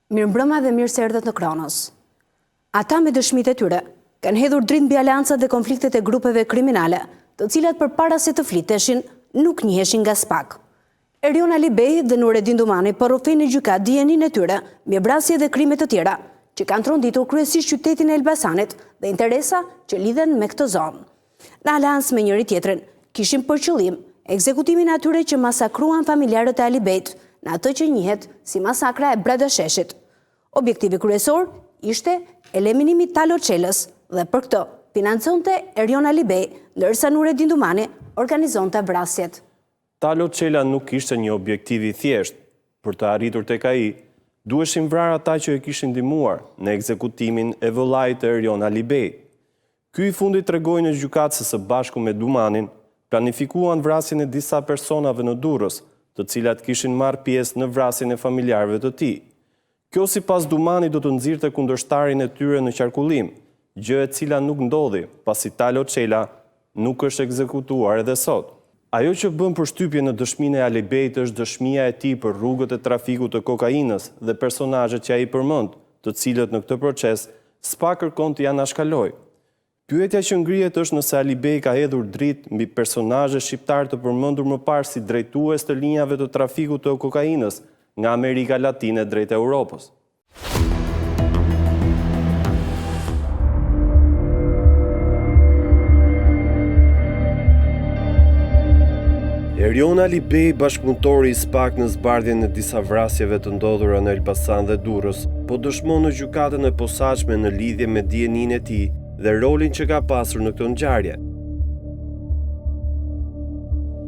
Mirëmbrëma dhe mirë se erdhët në Kronos. Ata me dëshmitë e tyre kanë hedhur dritë mbi aleancat dhe konfliktet e grupeve kriminale, të cilat përpara se të fliteshin nuk njiheshin nga spak. Erion Alibej dhe Nureddin Dumani porrofejnë në gjykat dijenin e tyre mbi vrasje dhe krime të tjera që kanë tronditur kryesisht qytetin e Elbasanit dhe interesa që lidhen me këtë zonë. Në aleancë me njëri tjetrin kishin për qëllim ekzekutimin e atyre që masakruan familjarët e Alibejt në atë që njihet si masakra e Bradasheshit. Objektivi kryesor ishte eliminimi i Talo Çelës dhe për këtë financonte Erion Alibej, ndërsa Nureddin Dumani organizonte vrasjet. Talo Çela nuk ishte një objektiv i thjeshtë. Për të arritur tek ai, duheshin vrarë ata që e kishin ndihmuar në ekzekutimin e vëllait të Erion Alibej. Ky i fundit tregoi në gjykatë se së bashku me Dumanin planifikuan vrasjen e disa personave në Durrës, të cilat kishin marrë pjesë në vrasjen e familjarëve të tij. Kjo sipas Dumani do të nxirrte kundërshtarin e tyre në qarkullim, gjë e cila nuk ndodhi, pasi Talo Çela nuk është ekzekutuar edhe sot. Ajo që bën përshtypje në dëshminë e Alibejt është dëshmia e tij për rrugët e trafikut të kokainës dhe personazhet që ai përmend, të cilët në këtë proces s'pa kërkon të janë anashkaloj. Pyetja që ngrihet është nëse Alibej ka hedhur dritë mbi personazhe shqiptar të përmendur më parë si drejtues të linjave të trafikut të kokainës nga Amerika Latine drejt Europës. Erion Alibej, bashkëpunëtori i SPAK në zbardhjen e disa vrasjeve të ndodhura në Elbasan dhe Durrës, po dëshmon në gjykatën e posaçme në lidhje me dijeninë e tij dhe rolin që ka pasur në këtë ngjarje.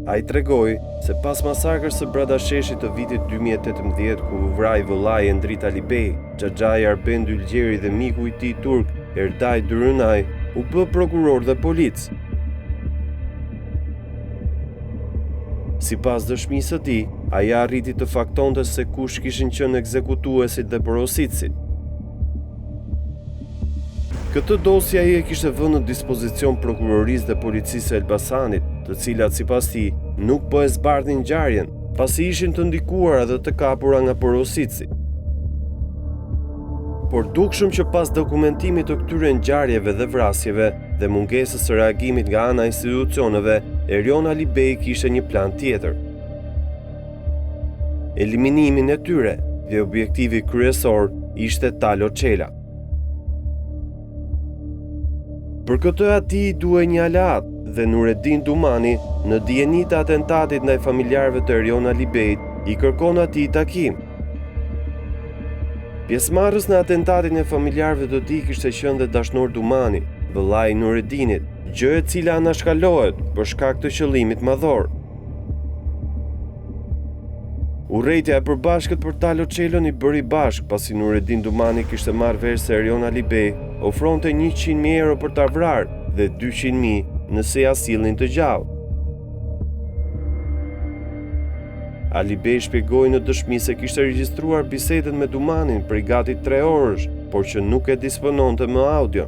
Ai tregoi se pas masakrës së Bradasheshit të vitit 2018, ku u vraj vëllai Endrit Alibej, Xhaxhai Arben Dylgjeri dhe miku i tij turk Erdaj Dyrynaj, u bë prokuror dhe polic. Sipas dëshmisë së tij, ai arriti të faktonte se kush kishin qenë ekzekutuesit dhe porositësit. Këtë dosje ai e kishte vënë në dispozicion prokurorisë dhe policisë së Elbasanit, të cilat sipas tij nuk po e zbardhin ngjarjen, pasi ishin të ndikuara dhe të kapura nga porositësi. Por dukshëm që pas dokumentimit të këtyre ngjarjeve dhe vrasjeve dhe mungesës së reagimit nga ana e institucioneve, Erion Alibej kishte një plan tjetër. Eliminimin e tyre dhe objektivi kryesor ishte Talo Çela. Për këtë atij duhej një aleat dhe Nureddin Dumani, në dijeni të atentatit ndaj familjarëve të Erion Alibejt, i kërkon atij takim. Pjesëmarrës në atentatin e familjarëve të tij kishte qenë dhe dashnor Dumani, vëllai i Nureddinit, gjë e cila anashkalohet për shkak të qëllimit madhor. Urrejtja e përbashkët për Talo Çelën i bëri bashk, pasi Nureddin Dumani kishte marrë vesh se Erion Alibej ofronte 100.000 euro për ta vrarë dhe 200.000 nëse ja sillnin të gjallë. Alibej shpjegoi në dëshmi se kishte regjistruar bisedën me Dumanin prej gati 3 orësh, por që nuk e dispononte më audio.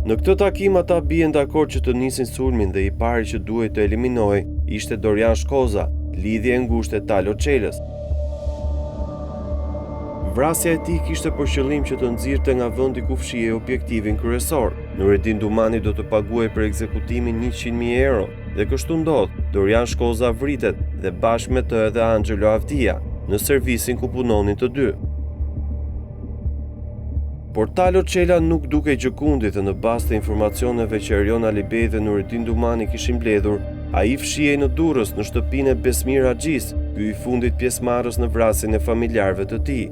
Në këtë takim ata bien dakord që të nisin sulmin dhe i pari që duhej të eliminojë ishte Dorian Shkoza, lidhje e ngushtë e Talo Çelës. Vrasja e tij kishte për qëllim që të nxirrte nga vendi ku fshihej objektivin kryesor. Nureddin Dumani do të paguajë për ekzekutimin 100.000 euro dhe kështu ndodh. Dorian Shkoza vritet dhe bashkë me të edhe Angelo Avdia në servisin ku punonin të dy. Por Talo Çela nuk dukej gjëkundit dhe në bazë të informacioneve që Erion Alibej dhe Nureddin Dumani kishin mbledhur, ai fshihej në Durrës në shtëpinë e Besmir Axhis, ky i fundit pjesëmarrës në vrasjen e familjarëve të tij.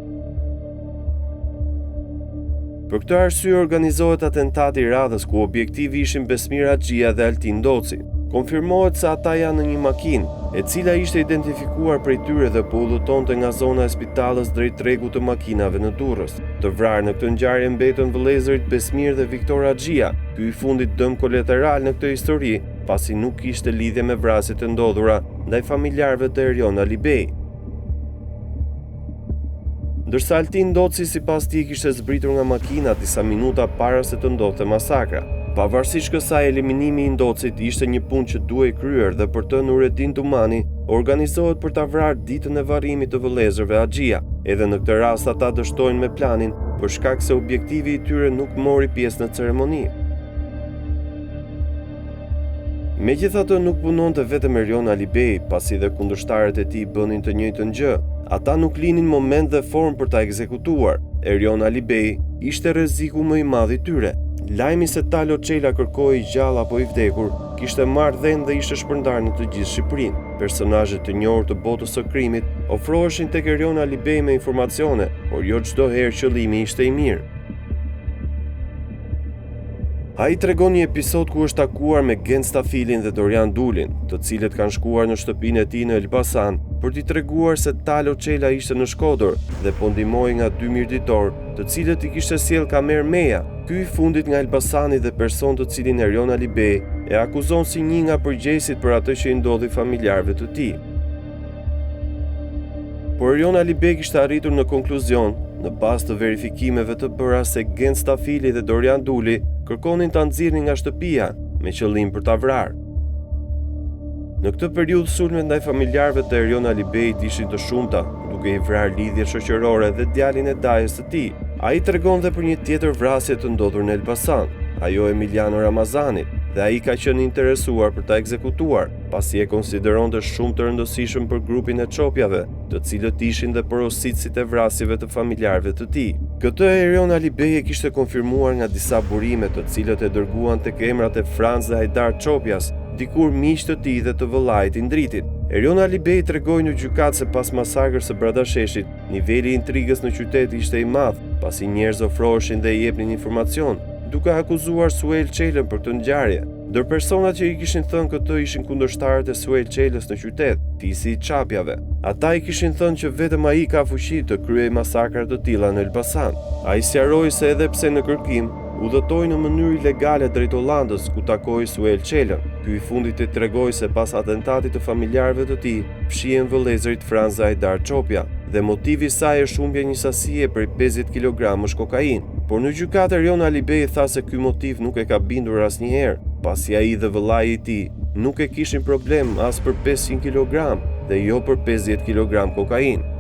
Për këtë arsye organizohet atentati i radhës ku objektivi ishin Besmir Axhia dhe Altin Doci. Konfirmohet se ata janë në një makinë, e cila ishte identifikuar prej tyre dhe po udhëtonte nga zona e spitalës drejt tregut të makinave në Durrës. Të vrarë në këtë ngjarje mbetën vëllezërit Besmir dhe Viktor Axhia, ky i fundit dëm kolateral në këtë histori, pasi nuk kishte lidhje me vrasjet e ndodhura ndaj familjarëve të Erion Alibej. Ndërsa Altin Doci sipas tij kishte zbritur nga makina disa minuta para se të ndodhte masakra. Pavarësisht kësaj, eliminimi i Ndocit ishte një punë që duhej kryer dhe për të Nureddin Tumani organizohet për ta vrarë ditën e varrimit të vëllezërve Axhia. Edhe në këtë rast ata dështojnë me planin për shkak se objektivi i tyre nuk mori pjesë në ceremoni. Megjithatë nuk punonte vetëm Erion Alibej, pasi dhe kundërshtarët e tij bënin të njëjtën gjë. Ata nuk linin moment dhe formë për ta ekzekutuar. Erion Alibej ishte rreziku më i madh i tyre. Lajmi se Talo Çela kërkoi gjallë apo i vdekur kishte marrë dhënë dhe ishte shpërndarë në të gjithë Shqipërinë. Personazhe të njohur të botës së krimit ofroheshin tek Erion Alibej me informacione, por jo çdo herë qëllimi ishte i mirë. Ai tregon një episod ku është takuar me Gent Stafilin dhe Dorian Dulin, të cilët kanë shkuar në shtëpinë e tij në Elbasan për t'i treguar se Talo Çela ishte në Shkodër dhe po ndihmoi nga dy mirëditor, të cilët i kishte sjell Kamer Meja. Ky i fundit nga Elbasani dhe person të cilin Erion Alibej e akuzon si një nga përgjegjësit për atë që i ndodhi familjarëve të tij. Por Erion Alibej kishte arritur në konkluzion, në bazë të verifikimeve të bëra, se Gent Stafili dhe Dorian Duli kërkonin ta nxirrnin nga shtëpia me qëllim për ta vrarë. Në këtë periudhë sulmet ndaj familjarëve të Erion Alibejit ishin të shumta, duke i vrarë lidhje shoqërore dhe djalin e dajës së tij. Ai tregon dhe për një tjetër vrasje të ndodhur në Elbasan, ajo Emiliano Ramazanit, dhe ai ka qenë interesuar për ta ekzekutuar, pasi e konsideronte shumë të rëndësishëm për grupin e Çopjave, të cilët ishin dhe porositësit e vrasjeve të familjarëve të tij. Këtë Erion Alibej e kishte konfirmuar nga disa burime të cilët e dërguan tek emrat e Franz dhe Hajdar Çopjas, dikur miq të tij dhe të vëllait i ndritit. Erion Alibej tregoi në gjykatë se pas masakrës së Bradasheshit, niveli i intrigës në qytet ishte i madh, pasi njerëz ofroheshin dhe i jepnin informacion, duke akuzuar Suel Çelën për këtë ngjarje. Ndër personat që i kishin thënë këtë ishin kundërshtarët e Suel Çelës në qytet, fisi i Çapjave. Ata i kishin thënë që vetëm ai ka fuqi të kryejë masakra të tilla në Elbasan. Ai sqaroi se edhe pse në kërkim udhëtoi në mënyrë ilegale drejt Hollandës, ku takoi Suel Çelën. Ky i fundit i tregoi se pas atentatit të familjarëve të tij, fshihen vëllezërit Franz dhe Hajdar Çopja, dhe motivi i saj është humbja një sasie prej 50 kg kokainë. Por në gjykatë Erion Alibej tha se ky motiv nuk e ka bindur asnjëherë, pasi ai dhe vëllai i tij nuk e kishin problem as për 500 kg dhe jo për 50 kg kokainë.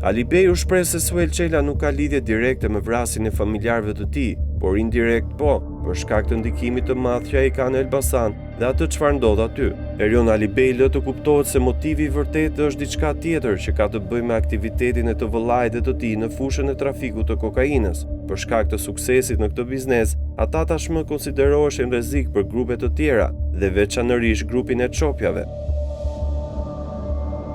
Alibej u shpreh se Suel Çela nuk ka lidhje direkte me vrasjen e familjarëve të tij, por indirekt po, për shkak të ndikimit të madh që ai ka në Elbasan dhe atë çfarë ndodh aty. Erion Alibej lë të kuptohet se motivi i vërtetë është diçka tjetër që ka të bëjë me aktivitetin e të vëllait dhe të tij në fushën e trafikut të kokainës. Për shkak të suksesit në këtë biznes, ata tashmë konsideroheshin rrezik për grupe të tjera dhe veçanërisht grupin e Çopjave.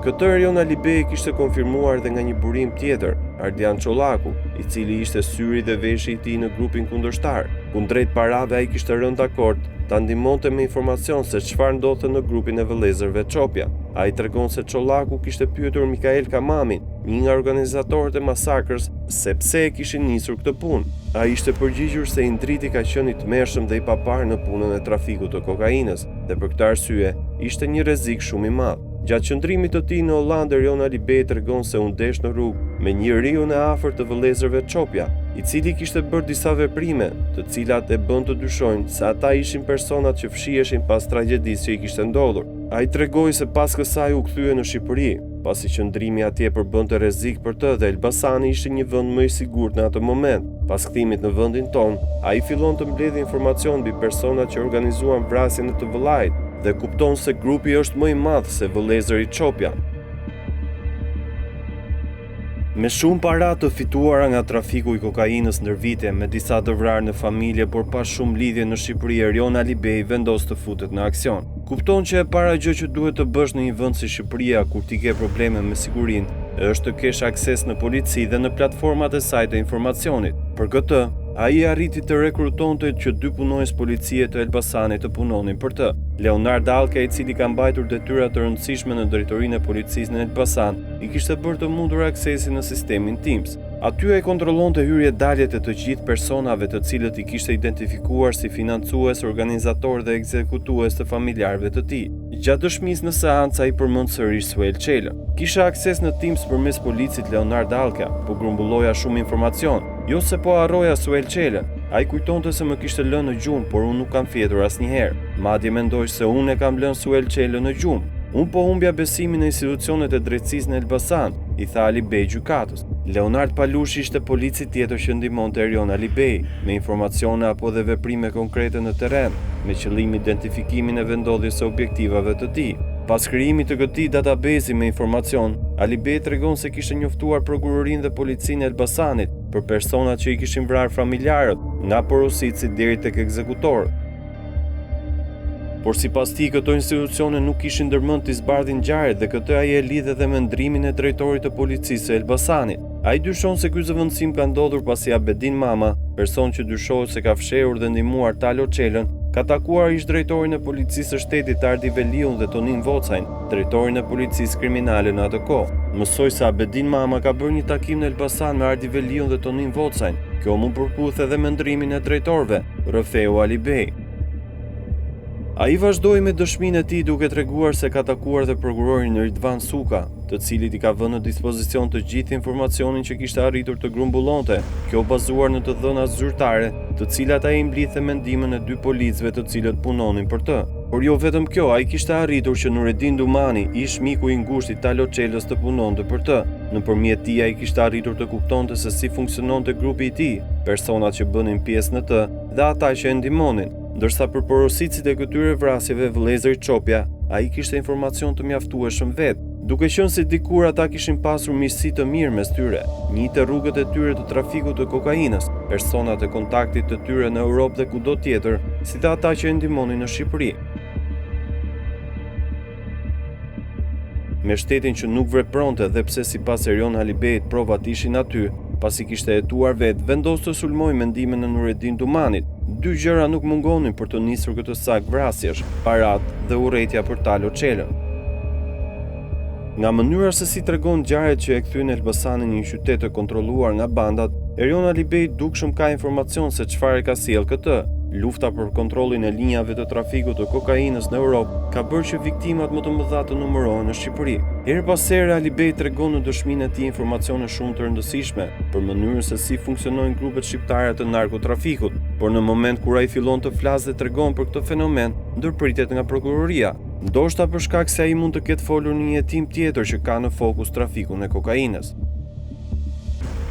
Këtë Erion Alibej kishte konfirmuar dhe nga një burim tjetër, Ardian Çollaku, i cili ishte syri dhe veshi i tij në grupin kundërshtar. Kundrejt parave ai kishte rënë dakord ta ndihmonte me informacion se çfarë ndodhte në grupin e vëllezërve Çopja. Ai tregon se Çollaku kishte pyetur Mikael Kamamin, një nga organizatorët e masakrës, se pse e kishin nisur këtë punë. Ai ishte përgjigjur se i ndriti ka qenë i tmerrshëm dhe i paparë në punën e trafikut të kokainës, dhe për këtë arsye ishte një rrezik shumë i madh. Gjatë qëndrimit të tij në Hollandë, Erion Alibej tregon se u ndesh në rrugë me një riun e afërt të vëllezërve Çopja, i cili kishte bërë disa veprime, të cilat e bën të dyshojnë se ata ishin personat që fshiheshin pas tragjedisë që i kishte ndodhur. Ai tregoi se pas kësaj u kthye në Shqipëri, pasi qëndrimi atje përbënte rrezik për të dhe Elbasani ishte një vend më i sigurt në atë moment. Pas kthimit në vendin ton, ai fillon të mbledhë informacion mbi personat që organizuan vrasjen e të vëllait dhe kupton se grupi është më i madh se vëllezërit Çopja. Me shumë para të fituara nga trafiku i kokainës ndër vite, me disa të vrarë në familje por pa shumë lidhje në Shqipëri, Erion Alibej vendos të futet në aksion. Kupton që e para gjë që duhet të bësh në një vend si Shqipëria kur ti ke probleme me sigurinë është të kesh akses në polici dhe në platformat e saj të informacionit. Për këtë, ai arriti të rekrutonte që 2 punonjës policie të Elbasanit të punonin për të. Leonard Dalka, i cili ka mbajtur detyra të rëndësishme në drejtorinë e policisë në Elbasan, i kishte bërë të mundur aksesi në sistemin Teams. Aty ai kontrollonte hyrje-daljet e të gjithë personave të cilët i kishte identifikuar si financues, organizator dhe ekzekutues të familjarëve të tij. Gjatë dëshmisë në seancë ai përmend sërish Suel Çelën. Kisha akses në Teams përmes policit Leonard Dalka, po grumbulloja shumë informacion. Jo se po harroja Suel Qelën, ai kujtonte se më kishte lënë në gjumë, por unë nuk kam fjetur asnjëherë. Madje mendoj se unë e kam lënë Suel Qelën në gjumë. Unë po humbja besimin në institucionet e drejtësisë në Elbasan, I tha Alibej gjykatës. Leonard Palushi ishte polici tjetër që ndihmonte Erion Alibej, me informacione apo dhe veprime konkrete në terren, me qëllim identifikimin e vendodhjes së objektivave të tij. Pas krijimit të këtij database me informacion, Alibej tregon se kishte njoftuar prokurorinë dhe policinë e Elbasanit për personat që I kishin vrarë familjarët, nga porosici deri tek ekzekutorët. Por sipas tij këto institucione nuk kishin ndërmend të zbardhin ngjarjet dhe këtë ai e lidh edhe me ndrimin e drejtorit të policisë së Elbasanit. Ai dyshon se ky zëvendësim ka ndodhur pasi Abedin Mama, person që dyshohet se ka fshehur dhe ndihmuar Talo Qelën, ka takuar ish drejtorin e policisë së shtetit Ardi Veliun dhe Tonin Vocajn, drejtorin e policisë kriminale në atë kohë. Mësoj se Abedin Mama ka bërë një takim në Elbasan me Ardi Veliun dhe Tonin Vocajn. Kjo mund përputh edhe me ndrimin e drejtorëve, rrëfeu Alibej. Ai vazhdoi me dëshminë e tij duke treguar se ka takuar dhe prokurorin Ridvan Suka, të cilit I ka vënë në dispozicion të gjithë informacionin që kishte arritur të grumbullonte, kjo bazuar në të dhëna zyrtare, të cilat ai mblidhte me ndihmën e 2 policëve të cilët punonin për të. Por jo vetëm kjo, ai kishte arritur që Nureddin Dumani, ish miku I ngushtë I Talo Qelës, të punonte për të. Nëpërmjet tij ai kishte arritur të kuptonte se si funksiononte grupi I tij, personat që bënin pjesë në të dhe ata që e ndihmonin. Ndërsa për porosicit e këtyre vrasjeve vëllezëri Çopja, ai kishte informacion të mjaftueshëm vetë, duke qenë se dikur ata kishin pasur miqësi të mirë mes tyre, njihte rrugët e tyre të trafikut të kokainës, personat e kontaktit të tyre në Europë dhe kudo tjetër, si dhe ata që e ndihmonin në Shqipëri. Me shtetin që nuk vepronte dhe pse sipas Erion Alibejit provat ishin aty, pasi kishte hetuar vetë, vendos të sulmoj me ndihmën e Nureddin Dumanit. 2 gjëra nuk mungonin për të nisur këtë sak vrasjesh, parat dhe urrëtia për Talo Qelën. Nga mënyra se si tregon ngjarjet që e kthyen Elbasanin në një qytet të kontrolluar nga bandat, Erion Alibej dukshëm ka informacion se çfarë ka sjell këtë. Lufta për kontrollin e linjave të trafikut të kokainës në Europë ka bërë që viktimat më të mëdha të numërohen në Shqipëri. Her pas here Alibej tregon në dëshminë e tij informacione shumë të rëndësishme për mënyrën se si funksionojnë grupet shqiptare të narkotrafikut, por në moment kur ai fillon të flasë dhe tregon për këtë fenomen, ndërpritet nga prokuroria. Ndoshta për shkak se ai mund të ketë folur në një hetim tjetër që ka në fokus trafikun e kokainës.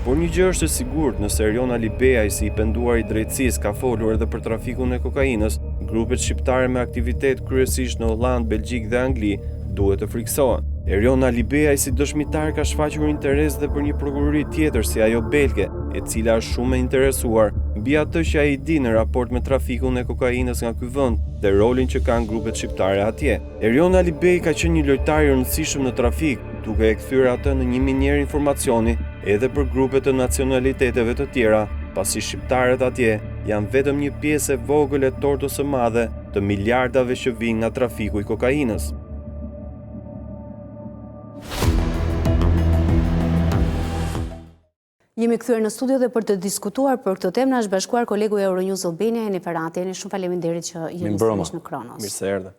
Por një gjë është e sigurt, nëse Erion Alibej, si I penduar I drejtësisë, ka folur edhe për trafikun e kokainës, grupet shqiptare me aktivitet kryesisht në Holland, Belgjik dhe Angli duhet të friksohen. Erion Alibej, si dëshmitar, ka shfaqur interes dhe për një prokurori tjetër si ajo belge, e cila është shumë e interesuar mbi atë që ai di në raport me trafikun e kokainës nga ky vend dhe rolin që kanë grupet shqiptare atje. Erion Alibej ka qenë një lojtar I rëndësishëm në trafik, duke e kthyer atë në një minier informacioni edhe për grupe të nacionaliteteve të tjera, pasi shqiptarët atje janë vetëm një pjesë e vogël e tortës së madhe të miliardave që vijnë nga trafiku I kokainës. Jemi kthyer në studio dhe për të diskutuar për këtë temë na është bashkuar kolegu e Euronews Albania, Eni Ferrati. Jeni shumë faleminderit që jeni sërish në Kronos. Mirë se erdhe.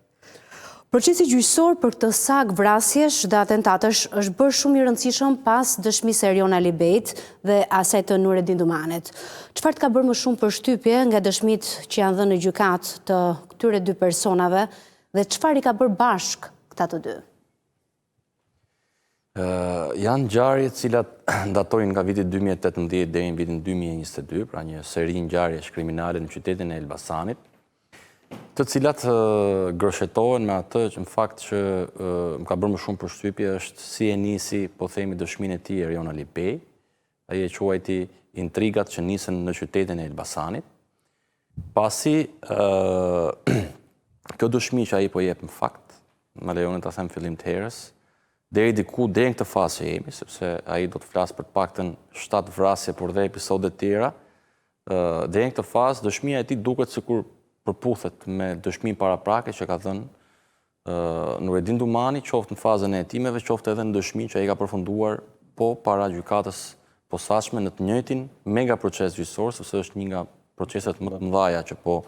Procesi gjyqësor për këtë sak vrasjesh dhe atentatësh është bërë shumë I rëndësishëm pas dëshmisë së Erion Alibejit dhe asaj të Nureddin Dumanit. Çfarë ka bërë më shumë përshtypje nga dëshmitë që janë dhënë në gjykat të këtyre 2 personave dhe çfarë I ka bërë bashk këta të 2? Janë ngjarje të cilat datojnë nga viti 2018 deri në vitin 2022, pra një seri ngjarjesh kriminale në qytetin e Elbasanit, të cilat groshetohen me atë që në fakt që më ka bërë më shumë përshtypje është si e nisi, po themi, dëshminë e tij Erion Alibej. Ai e quajti intrigat që nisën në qytetin e Elbasanit. Pasi kjo dëshmi që ai po jep në fakt, më lejoni ta them fillim të herës, deri diku, deri në këtë fazë që jemi, sepse ai do të flasë për të paktën 7 vrasje, por dhe episode të tjera, deri në këtë fazë dëshmia e tij duket sikur përputhet me dëshminë paraprake që ka dhënë Nureddin Dumani, qoftë në fazën e hetimeve, qoftë edhe në dëshminë që ai ka përfunduar para gjykatës posaçme në të njëjtin mega proces gjyqësor, sepse është një nga proceset më të mëdha që po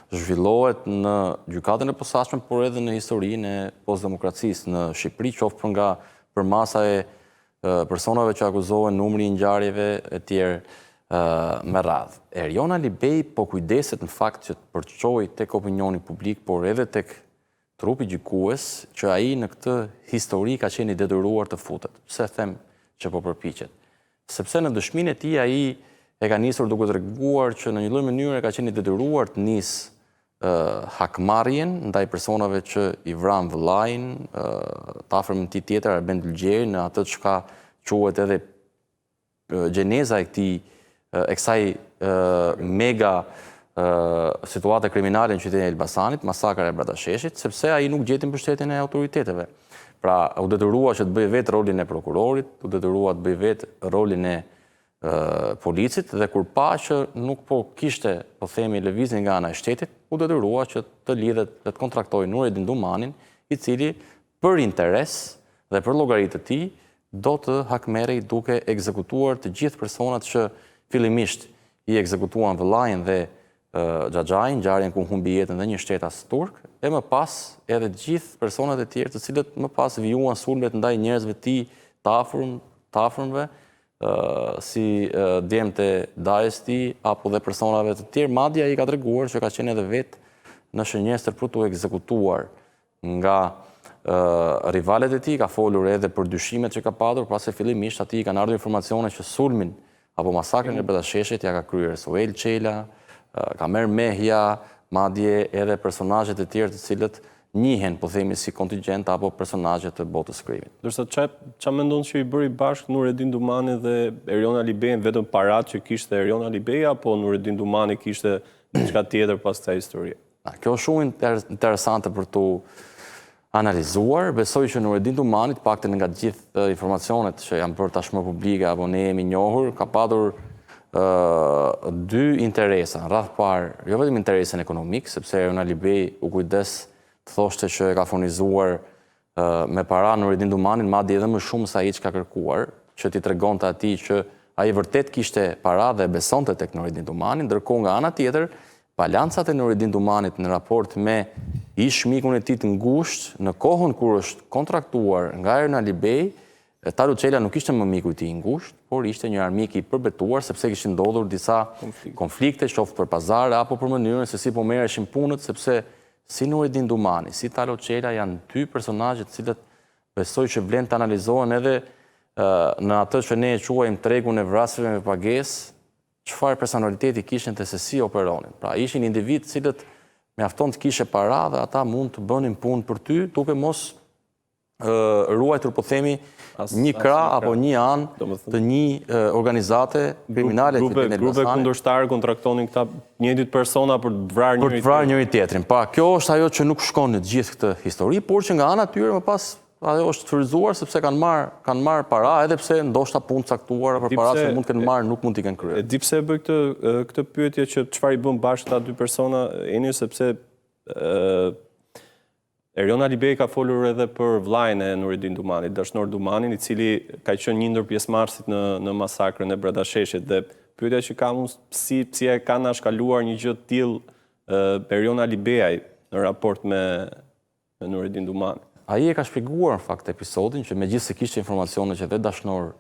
zhvillohet në gjykatën e posaçme, por edhe në historinë e postdemokracisë në Shqipëri, qoftë për masa e personave që akuzohen, numri I ngjarjeve e tjerë, me radhë. Erion Alibej po kujdeset në fakt që të përçoj tek opinioni publik, por edhe tek trupi gjykues, që ai në këtë histori ka qenë i detyruar të futet. Pse them që po përpiqet? Sepse në dëshminë e tij ai e ka nisur duke treguar që në një lloj mënyre ka qenë i detyruar të nisë hakmarrjen ndaj personave që i vran vëllain, të afërmit të tij tjetër Arben Dylgjeri, në atë çka quhet edhe gjeneza e kësaj mega situate kriminale në qytetin e Elbasanit, masakra e Bradasheshit, sepse ai nuk gjeti mbështetjen e autoriteteve. Pra, u detyrua që të bëj vetë rolin e prokurorit, u detyrua të bëj vetë rolin e policit, dhe kur pa që nuk po kishte, po themi, lëvizjen nga ana e shtetit, u detyrua që të lidhet dhe të kontraktoj Nureddin Dumanin, i cili për interes dhe për llogaritë të tij do të hakmerrej duke ekzekutuar të gjithë personat që fillimisht i ekzekutuan vëllain dhe Xhaxhain, ngjarjen ku humbi jetën dhe një shtetas turk, e më pas edhe të gjithë personat e tjerë të cilët më pas vijuan sulmet ndaj njerëzve të tij të afërmve, si djemtë e dajës tij apo dhe personave të tjerë. Madje ai ka treguar që ka qenë edhe vetë në shënjestër për t'u ekzekutuar nga rivalet e tij, ka folur edhe për dyshimet që ka patur, pasi fillimisht atij kanë ardhur informacione që sulmin apo masakrën e Bradasheshit ja ka kryer Suel Çela, Kamer Mehja, madje edhe personazhet e tjerë të cilët njihen, po themi, si kontingjent apo personazhe të botës krimit. Ndërsa ç'a mendon që i bëri bashkë Nureddin Dumani dhe Erion Alibej, vetëm parat që kishte Erion Alibej, apo Nureddin Dumani kishte diçka tjetër pas kësaj historie? Kjo është shumë interesante për tu analizuar. Besoj që Nureddin Dumani, të paktën nga të gjithë informacionet që janë bërë tashmë publike apo ne jemi njohur, ka patur dy interesa. Në radh parë, jo vetëm interesin ekonomik, sepse Erion Alibej u kujdes të thoshte që e ka furnizuar me para Nureddin Dumanin, madje edhe më shumë se ai çka kërkuar, që t'i tregonte atij që ai vërtet kishte para dhe besonte tek Nureddin Dumani, ndërkohë nga ana tjetër, balancat e Nureddin Dumanit në raport me ish-mikun e tij të ngushtë, në kohën kur është kontraktuar nga Erion Alibej, Talo Çela nuk ishte më miku i tij i ngushtë, por ishte një armik i përbetuar, sepse kishin ndodhur disa konflikte, qoftë për pazare apo për mënyrën se si po merreshin punët, sepse si Nureddin Dumani, si Talo Çela janë dy personazhe të cilët besoj që vlen të analizohen edhe në atë që ne e quajmë tregun e vrasjeve me pagesë, çfarë personaliteti kishin dhe se si operonin. Pra ishin individ të cilët mjafton të kishe para dhe ata mund të bënin punë për ty, duke mos ruajtur, po themi, një krah apo një anë të një organizate kriminale. Grupe kundërshtar kontraktonin këta njëjtit persona për të vrarë njëri tjetrin. Pa, kjo është ajo që nuk shkon në gjithë këtë histori, por që nga ana tyre më pas ajo është fryzuar sepse kanë marrë para, edhe pse ndoshta punë caktuar për para që mund të kenë marrë nuk mund t'i kenë kryer. Di pse e bëj këtë pyetje që çfarë i bën bashkë këta dy persona, sepse Erion Alibej ka folur edhe për vllain e Nureddin Dumanit, Dashnor Dumanin, i cili ka qenë një ndër pjesëmarrësit në masakrën e Bradasheshit, dhe pyetja që kam unë si e ka nashkaluar një gjë të tillë Erion Alibej në raport me Nureddin Dumanin. Ai e ka shpjeguar në fakt episodin që megjithëse kishte informacione që vetë Dashnor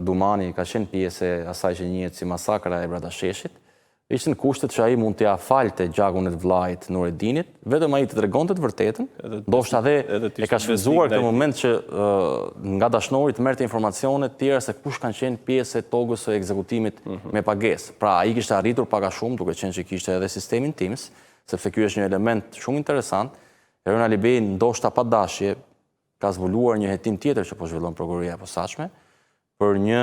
Dumani ka qenë pjesë e asaj që njihet si masakra e Bradasheshit, ishin kushtet që ai mund t'ia falte gjakun e vllait Nureddinit, vetëm ai të tregonte të vërtetën, ndoshta edhe e ka shfryzuar këtë moment që nga Dashnori të merrte informacione të tjera se kush kanë qenë pjesë e togës së ekzekutimit me pagesë. Pra ai kishte arritur pak a shumë, duke qenë që kishte edhe sistemin TIMS, sepse ky është një element shumë interesant. Erion Alibej ndoshta pa dashje ka zbuluar një hetim tjetër që po zhvillon prokuroria e posaçme për një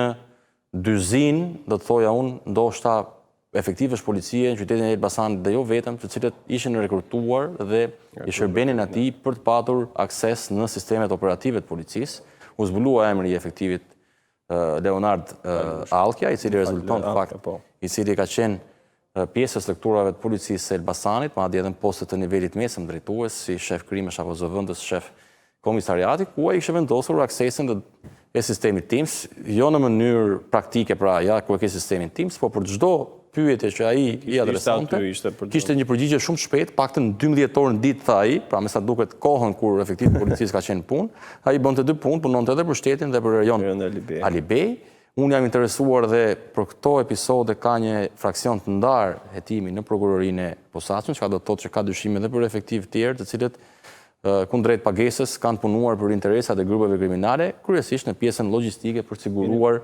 dyzinë, do të thoja unë, ndoshta efektivesh policie në qytetin e Elbasanit dhe jo vetëm, të cilët ishin rekrutuar dhe i shërbenin atij për të patur akses në sistemet operative të policisë. U zbulua emri i efektivit Leonard Allkja, i cili rezulton në fakt, i cili ka qenë pjesë e strukturave të policisë së Elbasanit, madje edhe në poste të nivelit mesëm drejtues, si shef krimesh apo zëvendës shef komisariati, ku ai kishte vendosur aksesin e sistemit TIMS, jo në mënyrë praktike, pra ja ku e ke sistemin TIMS, po për çdo pyetje që ai i adresonte, kishte një përgjigje shumë shpejt, paktën 12 orë në ditë, tha ai, pra me sa duket kohën kur efektivi policisë ka qenë punë, ai bënte dy punë, punonte edhe për shtetin dhe për Erion Alibej. Unë jam interesuar dhe për këto episode ka një fraksion të ndarë hetimi në prokurorinë e posaçme, që ka do të thotë që ka dyshime dhe për efektiv tjerë, të cilët kundrejt pagesës kanë punuar për interesat e grupeve kriminale, kryesisht në pjesën logjistike për siguruar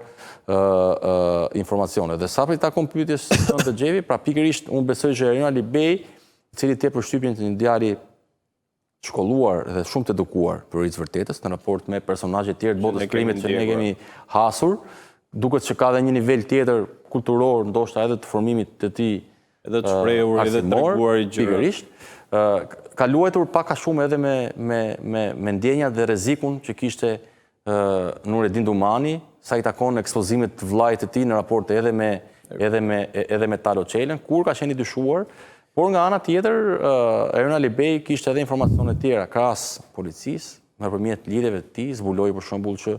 informacione. Dhe sa për ta kompyetjes të Xhevi, pra pikërisht unë besoj që Erion Alibej, i cili te përshtypjen të një djali shkolluar dhe shumë të edukuar për të vërtetës në raport me personazhe të tjerë të botës krimit që ne kemi hasur, duket që ka dhe një nivel tjetër kulturor, ndoshta edhe të formimit të tij, edhe të shprehur, edhe të treguar gjëra. Pikërisht, ka luajtur pak a shumë edhe me ndjenjat dhe rrezikun që kishte Nureddin Dumani, sa i takon ekspozimit të vllajt të tij në raport edhe me Talo Çelën, kur ka qenë i dyshuar. Por nga ana tjetër, Erion Alibej kishte edhe informacione tjera krahas policisë, nëpërmjet lidhjeve të tij, zbuloi për shembull që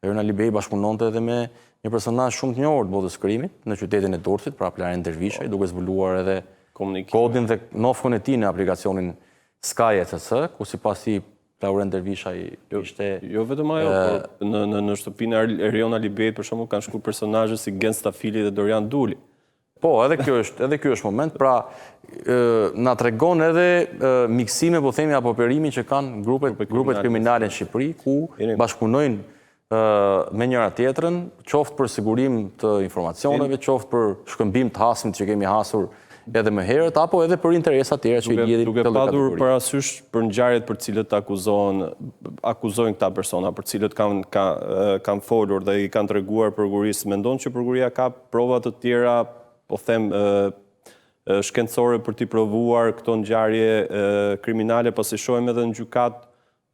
Erion Alibej bashkëpunonte edhe me një personazh shumë të njohur të botës krimit në qytetin e Durrësit, pra Plaren Dervishaj, duke zbuluar edhe kodin dhe nofkun e tij në aplikacionin Sky ECC, ku sipas tij Plaren Dervishaj ishte... Jo vetëm ajo, por në shtëpinë e Erion Alibejt, për shembull, kanë shkuar personazhe si Gen Stafili dhe Dorian Duli. Po, edhe ky është moment, pra na tregon edhe miksime, po themi, apo perimin që kanë grupet kriminale në Shqipëri, ku bashkëpunojnë me njëra tjetrën, qoftë për sigurim të informacioneve, qoftë për shkëmbim të hasmit që kemi hasur edhe më herët, apo edhe për interesa tjera që i lidhin duke padur parasysh për ngjarjet për cilët akuzojnë këta persona, për cilët kanë folur dhe i kanë treguar prokurisë, mendon që prokuria ka prova të tjera, po them, shkencore për t'i provuar këto ngjarje kriminale, pasi shohim edhe në gjykat,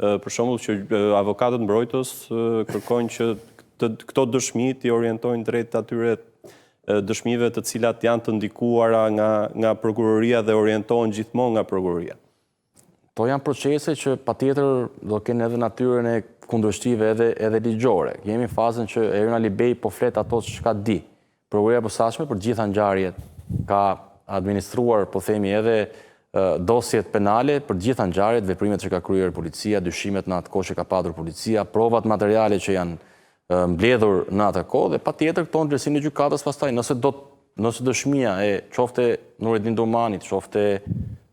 për shembull që avokatët mbrojtës kërkojnë që këto dëshmi t'i orientojnë drejt atyre dëshmive të cilat janë të ndikuara nga prokuroria dhe orientohen gjithmonë nga prokuroria. To janë procese që patjetër do kenë edhe natyrën e kundërshtive edhe ligjore. Jemi në fazën që Erion Alibej po flet ato që ka di. Prokuroria e posaçme për gjitha ngjarjet ka administruar, po themi, edhe dosjet penale për gjitha ngjarjet, veprimet që ka kryer policia, dyshimet në atë kohë që ka padur policia, provat materiale që janë mbledhur në atë kohë, dhe patjetër këto në drejtsinë e gjykatës pastaj, nëse dëshmia e qofte Nureddin Domani, qofte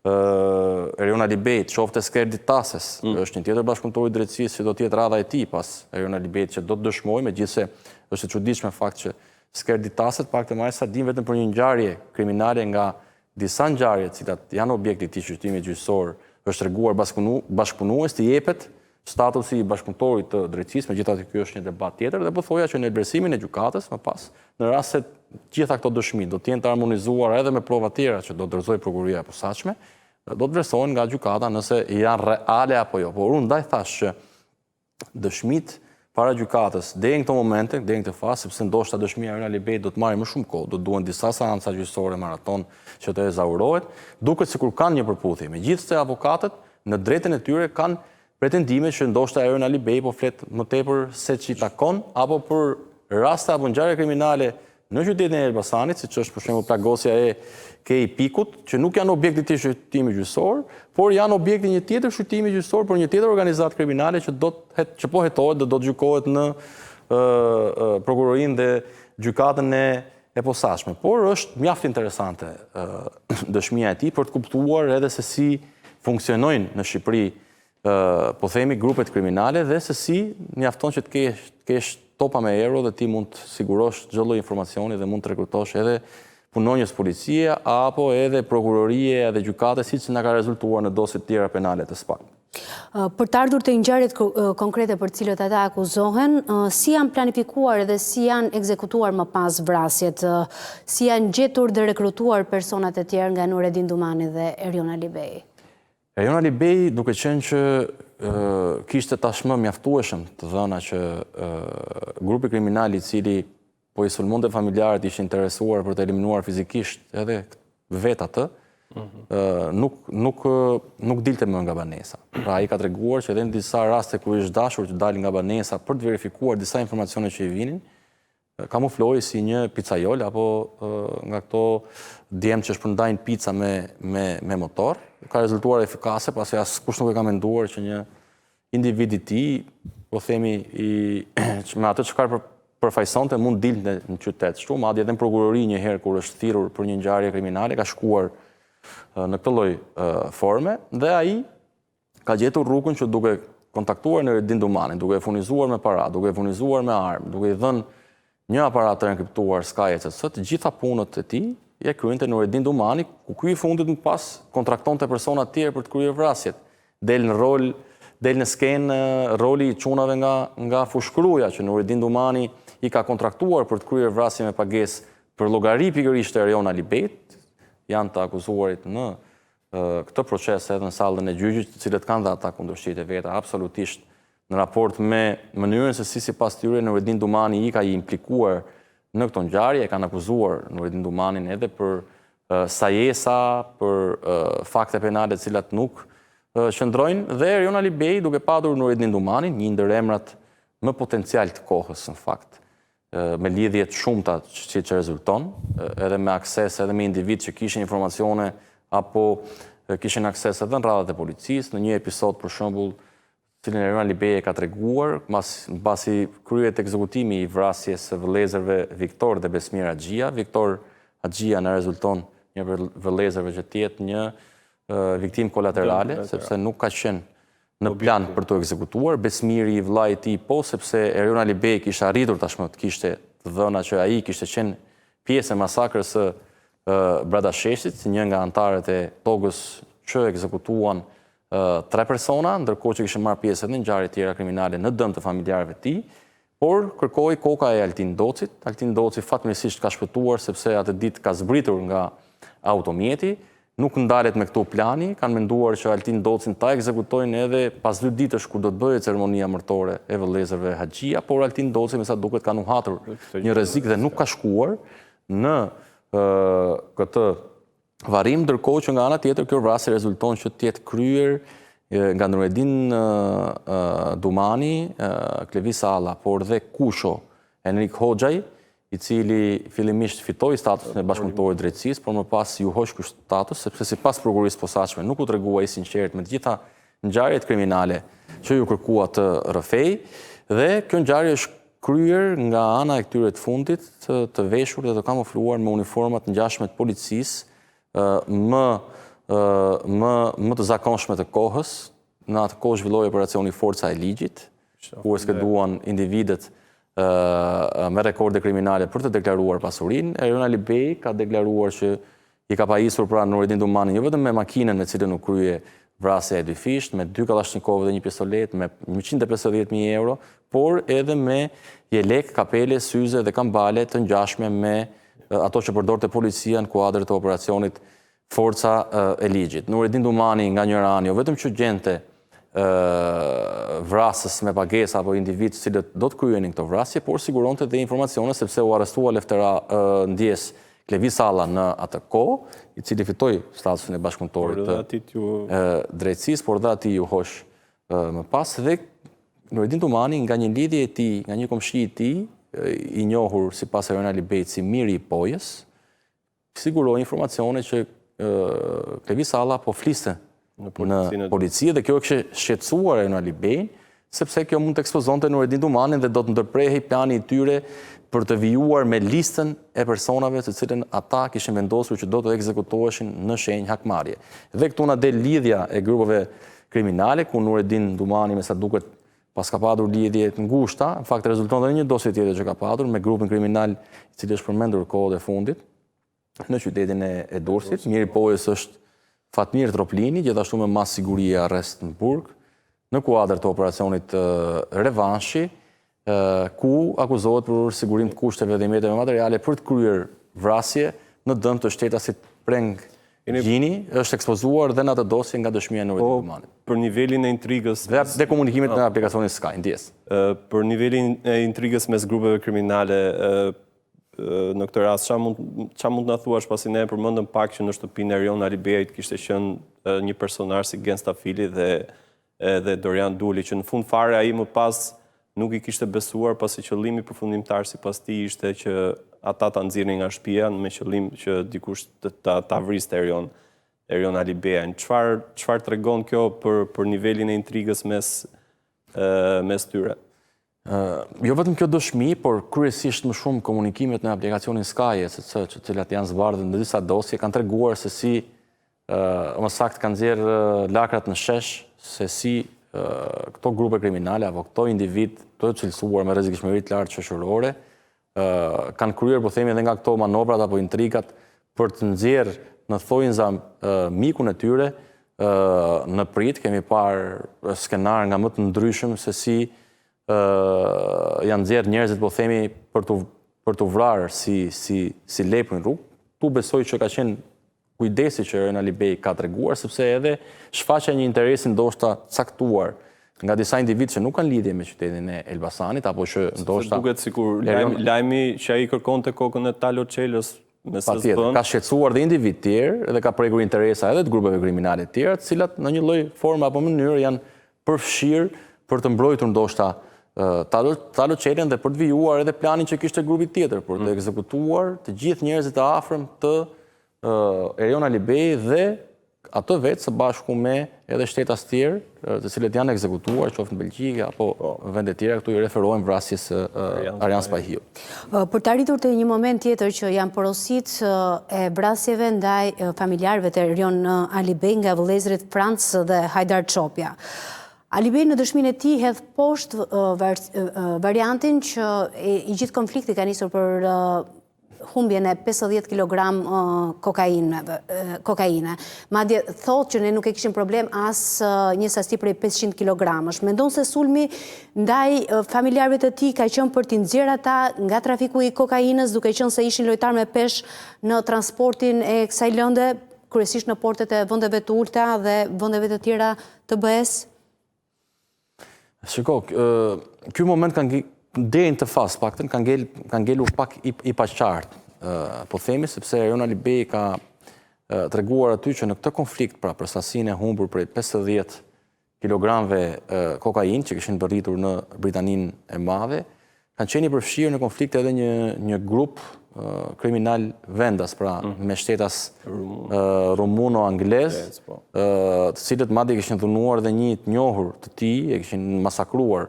Erion Alibejt, qofte Skerdi Tases, është një tjetër bashkëpunëtor i drejtësisë që do të jetë radha e tij pas Erion Alibejt që do të dëshmojë, megjithëse është e çuditshme fakt që Skerdi Taset pak të marrë sa dim vetëm për një ngjarje kriminale nga disa ngjarje të cilat janë objekti i këtij shqyrtimi gjyqësor, është treguar bashkëpunues të jepet statusi i bashkëpunëtorit të drejtësisë, megjithatë ky është një debat tjetër, dhe po thoja që në elbersimin e gjykatës më pas, në rast se gjitha këto dëshmi do të jenë të harmonizuara edhe me prova tjera që do të dorëzojë prokuroria e posaçme, do të vlerësohen nga gjykata nëse janë reale apo jo. Por unë ndaj thash që dëshmit para gjykatës deri në këto momente, deri në këtë fazë, sepse ndoshta dëshmia e Erion Alibejt do të marrë më shumë kohë, do duhen disa seanca gjyqësore maraton që të ezaurohet, duket sikur kanë një përputhje. Megjithëse avokatët në drejtën e tyre kanë pretendime që ndoshta Erion Alibej po flet më tepër se ç'i takon apo për raste apo ngjarje kriminale në qytetin e Elbasanit, siç është për shembull plagosja e Kei Pikut, që nuk janë objekti i shqyrtimit gjyqësor, por janë objekti një tjetër shqyrtimi gjyqësor për një tjetër organizatë kriminale që po hetohet dhe do të gjykohet në prokurorinë dhe gjykatën e posaçme. Por është mjaft interesante dëshmia e tij për të kuptuar edhe se si funksionojnë në Shqipëri, po themi, grupet kriminale, dhe se si mjafton që të kesh topa me euro dhe ti mund të sigurosh çdo lloj informacioni dhe mund të rekrutosh edhe punonjës policie apo edhe prokurorie dhe gjykate, siç na ka rezultuar në dosjet tjera penale të SPAK. Për të ardhur te ngjarjet konkrete për të cilët ata akuzohen, si janë planifikuar dhe si janë ekzekutuar më pas vrasjet, si janë gjetur dhe rekrutuar personat e tjerë nga Nureddin Dumani dhe Erion Alibej? Erion Alibej, duke qenë që kishte tashmë mjaftueshëm të dhëna që grupi kriminal i cili po i sulmonte familjarët ishte interesuar për të eliminuar fizikisht edhe vetë atë, nuk dilte më nga banesa. Pra ai ka treguar që edhe në disa raste kur ishte dashur të dalë nga banesa për të verifikuar disa informacione që i vinin, kamufloi si një pizzaiol apo nga këto djemë që shpërndajnë pizza me motor. Ka rezultuar efikase, pasi askush nuk e ka menduar që një individ i tij, po themi, me atë që ka përfaqësonte mund dilte në qytet. Kështu madje edhe në prokurori një herë kur është thirrur për një ngjarje kriminale ka shkuar në këtë lloj forme dhe ai ka gjetur rrugën që duke kontaktuar Nureddin Dumanin, duke e furnizuar me para, duke e furnizuar me armë, duke i dhënë një aparat të enkriptuar Sky etc. Të gjitha punët e tij ja kryente Nureddin Dumani, ku ky i fundit më pas kontraktonte persona të tjerë për të kryer vrasjet. Del në skenë roli i çunave nga fushkruja që Nureddin Dumani i ka kontraktuar për të kryer vrasje me pagesë për llogari pikërisht të Erion Alibeit. Janë të akuzuarit në këtë proces edhe në sallën e gjyqit, të cilët kanë dhe ata kundërshtit e veta absolutisht në raport me mënyrën se si sipas tyre Nureddin Dumani i ka implikuar në këto ngjarje, e kanë akuzuar Nureddin Dumanin edhe për sajesa, për fakte penale të cilat nuk qëndrojnë, dhe Erion Alibei duke padur Nureddin Dumanin, një ndër emrat më potencial të kohës në fakt, me lidhje të shumta që rezulton, edhe me akses, edhe me individ që kishin informacione apo kishin akses edhe në radhat e policisë, në një episod për shembull, cilin Erion Alibei e ka treguar, mbasi kryet ekzekutimi i vrasjes së vëllezërve Viktor dhe Besmir Haxhia. Viktor Haxhia në rezulton një vëllezërve që të jetë një viktim kolaterale, sepse nuk ka qenë në plan për të ekzekutuar. Besmiri i vllai i tij po, sepse Erion Alibei kishte arritur tashmë të kishte të dhëna që ai kishte qenë pjesë e masakrës së Bradasheshit, një nga antarët e togës që ekzekutuan 3 persona, ndërkohë që kishin marrë pjesë edhe në ngjarje tjera kriminale në dëm të familjarëve të tij, por kërkoi koka e Altin Docit. Altin Doci fatmirësisht ka shpëtuar sepse atë ditë ka zbritur nga automjeti. Nuk ndalet me këto plani, kanë menduar që Altin Docin ta ekzekutojnë edhe pas 2 ditësh kur do të bëhet ceremonia martore e vëllezërve Haxhia, por Altin Doci me sa duket ka nuhatur një rrezik dhe nuk ka shkuar në këtë varim, ndërkohë që nga ana tjetër kjo vrasje rezulton që të jetë kryer nga Nureddin Dumani, Klevis Salla, por dhe kusho Enrik Hoxhaj, i cili fillimisht fitoi statusin e bashkëpunëtorit drejtësisë, por më pas ju hoq ky status, sepse sipas prokurorisë posaçme nuk u tregua i sinqert me të gjitha ngjarjet kriminale që ju kërkua të rrëfej, dhe kjo ngjarje është kryer nga ana e këtyre të fundit të veshur dhe të kamufluar me uniformat ngjashme të policisë, më të zakonshme të kohës. Në atë kohë zhvilloi operacioni Forca e Ligjit, ku e skeduan individet me rekorde kriminale për të deklaruar pasurinë. Erion Alibei ka deklaruar që i ka pajisur pranë Nureddin Dumanin jo vetëm me makinën me cilën u krye vrasja e 2 fisht, me 2 kalashnikov dhe një pistolet, me 150.000 euro, por edhe me jelek, kapele, syze dhe kambale të ngjashme me ato që përdorte policia në kuadër të operacionit Forca e Ligjit. Nureddin Dumani nga njëra anë jo vetëm që gjente vrasës me pagesë apo individ të cilët do të kryenin këto vrasje, por siguronte dhe informacione sepse u arrestua leftera ndjes Klevis Salla në atë kohë, i cili fitoi statusin e bashkëpunëtorit të drejtësisë, por dhe ati ju hoq më pas, dhe Nureddin Dumani nga një lidhje e tij, nga një komshi i tij, i njohur sipas Erion Alibeit si Miri i Pojës, siguroi informacione që Klevis Salla po fliste në polici, dhe kjo e kishte shqetësuar Erion Alibein, sepse kjo mund të ekspozonte Nureddin Dumanin dhe do të ndërprehej plani i tyre për të vijuar me listën e personave të cilën ata kishin vendosur që do të ekzekutoheshin në shenjë hakmarrje. Dhe këtu na del lidhja e grupeve kriminale, ku Nureddin Dumani me sa duket pas ka padur lidhje të ngushta, në fakt rezulton dhe një dosje tjetër që ka padur me grupin kriminal i cili është përmendur kohët e fundit në qytetin e Durrësit. Miri i Pojës është Fatmir Troplini, gjithashtu me mas siguri e arrest në burg, në kuadër të operacionit Revanshi, ku akuzohet për sigurim të kushteve dhe mjeteve materiale për të kryer vrasje në dëm të shtetasit Preng Gjini, është ekspozuar dhe në atë dosje nga dëshmia e Nureddin Dumanit. Për nivelin e intrigës Dhe komunikimit në aplikacionin Sky, ndjes. Për nivelin e intrigës mes grupeve kriminale, në këtë rast, qa mund të thuash, pasi ne përmendëm pak që në shtëpinë e Erion Alibeit kishte qenë një personazh si Gen Stafili dhe Dorian Duli, që në fund fare ai më pas nuk i kishte besuar, pasi qëllimi përfundimtar sipas tij ishte që ata ta nxirrin nga shtëpia me qëllim që dikush ta vriste Erion Alibein. Çfarë tregon kjo për nivelin e intrigës mes tyre? Jo vetëm kjo dëshmi, por kryesisht më shumë komunikimet në aplikacionin Sky, që cilat janë zbardhur në disa dosje, kanë treguar se si, më saktë kanë nxjerrë lakrat në shesh, se si këto grupe kriminale apo këto individ të cilësuar me rrezikshmëri të lartë shoqërore kanë kryer, po themi, edhe nga këto manovrat apo intrigat për të nxjerrë në thojza mikun e tyre në prit. Kemi parë skenar nga më të ndryshëm se si janë nxjerrë njerëzit, po themi, për të vrarë si lepë në rrugë. Tu besoj që ka qenë kujdesi që Erjon Alibej ka treguar, sepse edhe shfaqja një interesi ndoshta caktuar nga disa individ që nuk kanë lidhje me qytetin e Elbasanit, apo që ndoshta... Duket sikur lajmi që ai kërkonte kokën e Talo Çelës me SSB-n. Ka shqetësuar dhe individ tjerë dhe ka prekur interesa edhe të grupeve kriminale të tjera, të cilat në një lloj forme apo mënyrë janë përfshirë për të mbrojtur ndoshta Talo Çelën dhe për të vijuar edhe planin që kishte grupi tjetër, për të ekzekutuar të gjithë njerëzit e afërm të Erjon Alibej dhe atë vetë së bashku me edhe shtetas tjerë, të cilët janë ekzekutuar, qoftë në Belgjikë apo vende tjera, këtu i referohen vrasjes Arjan Spahiu. Për të arritur të një moment tjetër që janë porositë e vrasjeve ndaj familjarëve të Erjon Alibej nga vëllezërit Francë dhe Hajdar Çopja. Alibej në dëshminë e tij hedh poshtë variantin që i gjithë konflikti ka nisur për humbjen e 50 kg kokaine. Madje thotë që ne nuk e kishim problem as një sasi prej 500 kg. Mendon se sulmi ndaj familjarëve të tij ka qenë për t'i nxjerrë ata nga trafiku i kokainës, duke qenë se ishin lojtar me peshë në transportin e kësaj lënde, kryesisht në portet e vendeve të ulta dhe vendeve të tjera të BE-s? Shiko, ky moment deri në të fazë paktën kanë ngelur pak i paqartë, po themi, sepse Erjon Alibej ka treguar aty që në këtë konflikt, pra për sasinë e humbur prej 50 kilogramve kokainë që kishin bërritur në Britaninë e Madhe, kanë qenë i përfshirë në konflikt edhe një grup kriminal vendas, pra me shtetas rumuno-anglez, të cilët madje kishin dhunuar dhe një të njohur të tij, e kishin masakruar,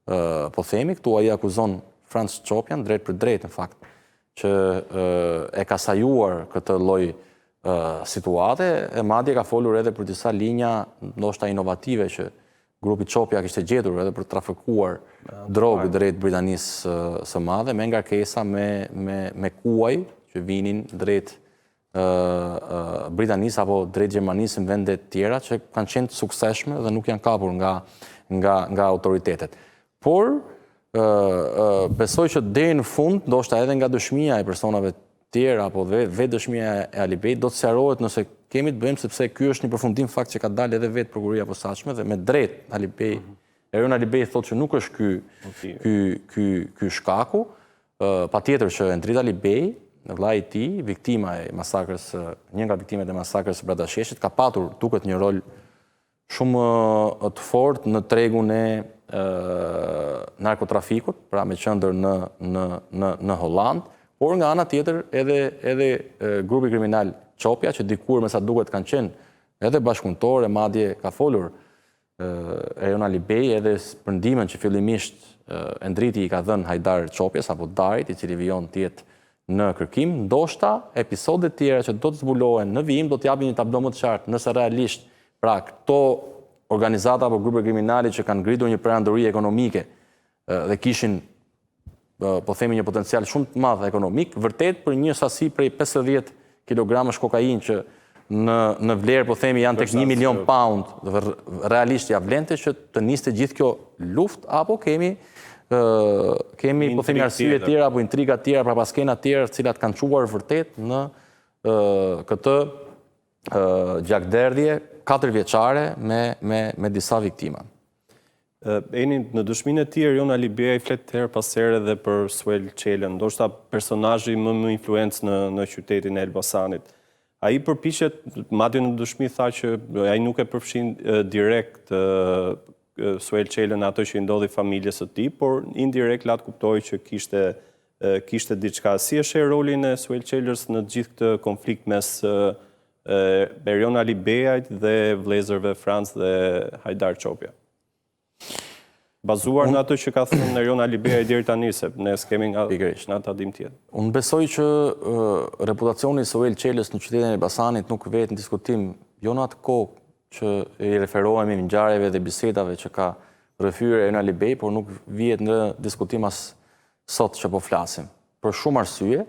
po themi, këtu ai akuzon Franz Çopjan drejt për drejt në fakt, që e ka sajuar këtë lloj situate, e madje ka folur edhe për disa linja ndoshta inovative që grupi Çopja kishte gjetur edhe për të trafikuar drogë drejt Britanisë së Madhe, me ngarkesa me kuaj që vinin drejt Britanisë apo drejt Gjermanisë në vende tjera që kanë qenë të suksesshme dhe nuk janë kapur nga autoritetet. Por besoj që deri në fund, ndoshta edhe nga dëshmia e personave tjera apo vetë dëshmia e Alibejt do të sqarohet nëse kemi të bëjmë, sepse ky është një përfundim fakt që ka dalë edhe vetë prokuroria e posaçme dhe me drejt Alibej, Erjon Alibej thotë që nuk është ky shkaku, patjetër që Endrit Alibej, vllai i tij, viktima e masakrës, një nga viktimet e masakrës së Bradasheshit, ka patur duket një rol shumë të fortë në tregun e narkotrafikut, pra me qendër në Holland, por nga ana tjetër edhe grupi kriminal Çopja, që dikur me sa duket kanë qenë edhe bashkëpunëtor, madje ka folur Erjon Alibej edhe për ndihmën që fillimisht Endriti i ka dhënë Hajdar Çopjes apo Darit, i cili vijon të jetë në kërkim, ndoshta episodet tjera që do të zbulohen në vijim do të japin një tablo më të qartë nëse realisht pra këto organizata apo grupe kriminale që kanë ngritur një perandori ekonomike dhe kishin po themi një potencial shumë të madh ekonomik, vërtet për një sasi prej 50 kilogramësh kokainë që në vlerë po themi janë tek 1 milion pound, realisht ja vlente që të niste gjithë kjo luftë, apo kemi po themi arsye tjera apo intriga tjera, pra paskena tjera, të cilat kanë çuar vërtet në këtë gjakderdhje 4 vjeçare me disa viktima. Eni, në dëshminë e tij Erjon Alibej flet her pas here edhe për Suel Çelën, ndoshta personazhi më influencë në qytetin e Elbasanit. Ai përpiqet, madje në dëshmi tha që ai nuk e përfshin direkt Suel Çelën atë që i ndodhi familjes së tij, por indirekt lat kuptoi që kishte diçka. Si e sheh rolin e Suel Çelës në gjithë këtë konflikt mes Erjon Alibejait dhe vëllezërve Franz dhe Hajdar Çopja? bazuar në atë që ka thënë Erion Alibeja deri tani, se ne s'kemi nga në ta dim tjetër. Unë besoj që reputacioni i Soel Qelës në qytetin e Elbasanit nuk vetë në diskutim, jo në atë kohë që i referohemi në ngjarjeve dhe bisedave që ka rrëfyer Erion Alibej, por nuk vihet në diskutim as sot që po flasim. Për shumë arsye,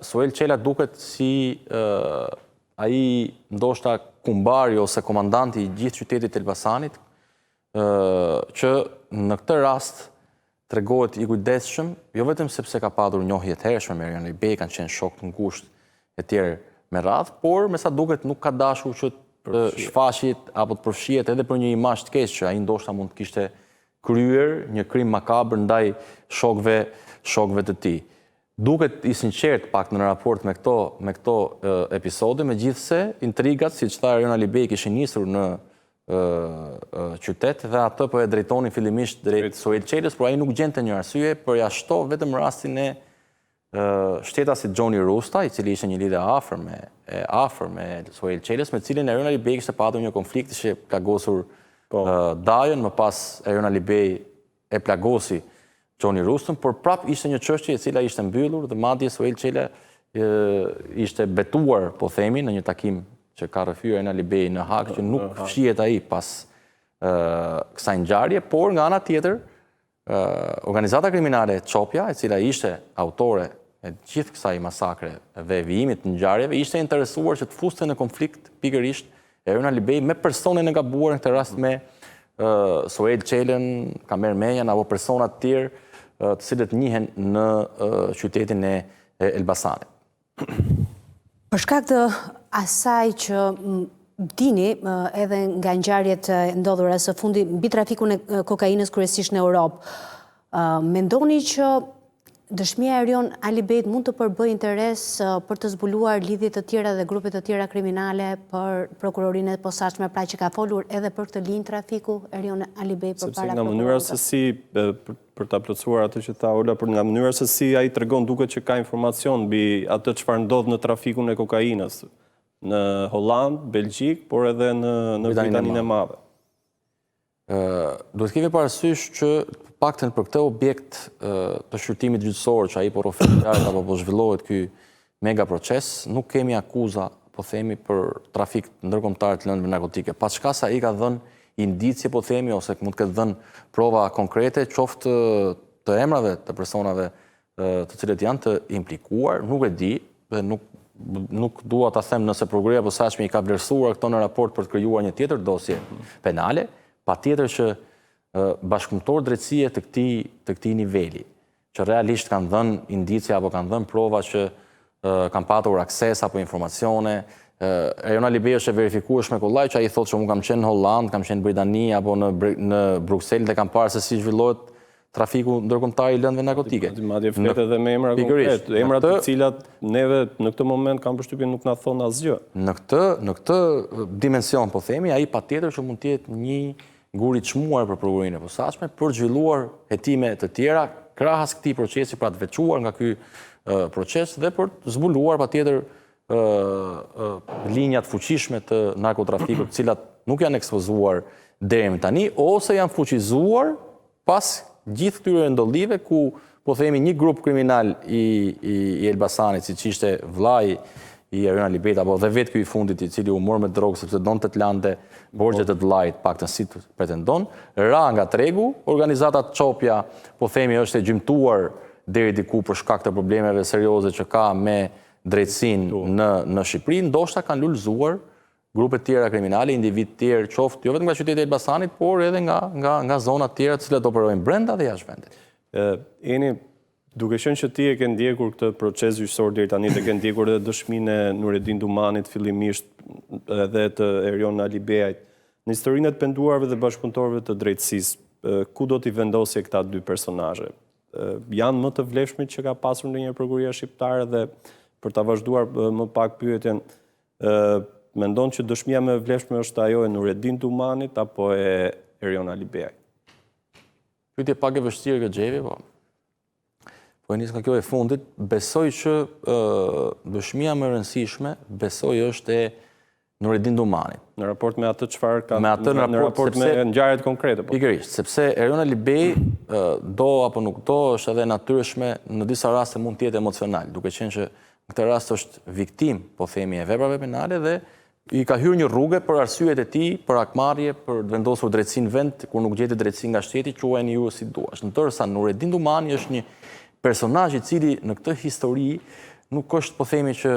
Soel Qela duket si ai ndoshta kumbari ose komandanti i gjithë qytetit Elbasanit, që në këtë rast tregohet i kujdesshëm, jo vetëm sepse ka padur njohje të hershme me Erion Alibej, kanë qenë shok të ngushtë e tjerë me radhë, por me sa duket nuk ka dashur që të shfaqet apo të përfshihet edhe për një imazh të keq që ai ndoshta mund të kishte kryer një krim makabër ndaj shokëve të tij. Duket i sinqert pak në raport me këto episode, megjithse intrigat, siç tha Erion Alibej, kishin nisur në qytet dhe atë po e drejtonin fillimisht drejt Soel Qelës, por ai nuk gjente një arsye, përjashto vetëm rastin e shtetasit Gjoni Rusta, i cili ishte një lidhje afër me Soel Qelës, me cilin Erion Alibej kishte patur një konflikt që plagosur Dajën, më pas Erion Alibej e plagosi Gjoni Rustën, por prap ishte një çështje e cila ishte mbyllur dhe madje Soel Qela ishte betuar, po themi, në një takim që ka rrëfyer Erion Alibej në Hag, që nuk fshihet ai pas kësaj ngjarje, por nga ana tjetër, organizata kriminale Çopja, e cila ishte autore e gjithë kësaj masakre dhe vijimit të ngjarjeve, ishte interesuar që të fuste në konflikt pikërisht Erion Alibej me personin e gabuar, në këtë rast me Soel Qelën, Kamer Menjan apo persona të tjerë të cilët njihen në qytetin e Elbasanit. Për shkak të asaj që dini edhe nga ngjarjet e ndodhura së fundi mbi trafikun e kokainës kryesisht në Europë, mendoni që dëshmia e Erion Alibejt mund të përbëjë interes për të zbuluar lidhje të tjera dhe grupe të tjera kriminale për prokurorinë e posaçme, pra që ka folur edhe për këtë linjë trafiku Erion Alibej përpara prokurorit? Sepse nga mënyra se si, për ta plotësuar atë që tha Ola, por nga mënyra se si ai tregon duket që ka informacion mbi atë çfarë ndodh në trafikun e kokainës në Holland, Belgjik, por edhe në Britaninë e Madhe. Duhet kemi parasysh që paktën për këtë objekt të shqyrtimit gjyqësor që ai po ofertohet apo po zhvillohet ky mega proces, nuk kemi akuza, po themi, për trafik ndërkombëtar të lëndëve narkotike. Pas çka sa ai ka dhënë indicje, po themi, ose mund të ketë dhënë prova konkrete, qoftë të emrave të personave të cilët janë të implikuar, nuk e di dhe nuk dua ta them nëse prokuroria e posaçme i ka vlerësuar këto në raport për të krijuar një tjetër dosje penale, patjetër që bashkëpunëtor drejtësie të këtij niveli, që realisht kanë dhënë indicie apo kanë dhënë prova që kanë patur akses apo informacione. Erion Alibej është e verifikuar me kollaj që ai thotë që unë kam qenë në Holland, kam qenë në Britani apo në Bruksel dhe kam parë se si zhvillohet trafiku ndërkombëtar i lëndëve narkotike. Madje flet edhe me emra konkret, emra të cilat neve në këtë moment kam përshtypjen nuk na thon asgjë. Në këtë dimension, po themi, ai patjetër që mund të jetë një gur i çmuar për prokurorinë e posaçme për zhvilluar hetime të tjera krahas këtij procesi, pra të veçuar nga ky proces dhe për të zbuluar patjetër linjat fuqishme të narkotrafikut, të cilat nuk janë ekspozuar deri më tani ose janë fuqizuar pas gjithë këtyre ndollive ku, po themi, një grup kriminal i Elbasanit, siç ishte vllai i Erion Alibejt apo dhe vetë ky i fundit i cili u mor me drogë sepse donte të lante borxhet e vllait, paktën si pretendon, ra nga tregu, organizata Çopja, po themi, është e gjymtuar deri diku për shkak të problemeve serioze që ka me drejtësinë në Shqipëri, ndoshta kanë lulëzuar grupe tjera kriminale, individ tjerë, qoftë jo vetëm nga qyteti i Elbasanit, por edhe nga zona tjera të cilat operojnë brenda dhe jashtë vendit. Eni, duke qenë që ti e ke ndjekur këtë proces gjyqësor deri tani, e ke ndjekur edhe dëshminë e Nureddin Dumanit fillimisht edhe të Erion Alibejt, në historinë e të penduarve dhe bashkëpunëtorëve të drejtësisë, ku do t'i vendosje këta dy personazhe? Janë më të vlefshmit që ka pasur ndonjëherë prokuroria shqiptare dhe për ta vazhduar më pak pyetjen, mendon që dëshmia më e vlefshme është ajo e Nureddin Dumanit apo e Erion Alibejt? Pyetje pak e vështirë këtë Xhevi, po. Po e nis nga kjo e fundit, besoj që dëshmia më e rëndësishme, besoj është e Nureddin Dumani. Në raport me atë çfarë ka në raport me ngjarjet konkrete. Pikërisht, sepse Eriona Libej, do apo nuk do, është edhe natyrshme, në disa raste mund të jetë emocional, duke qenë që në këtë rast është viktim, po themi, e veprave penale dhe i ka hyrë një rrugë për arsyet e tij, për akmarrje, për të vendosur drejtësinë vend kur nuk gjetet drejtësi nga shteti, quajeni ju si duash. Ndërsa Nureddin Dumani është një personazh i cili në këtë histori nuk është, po themi, që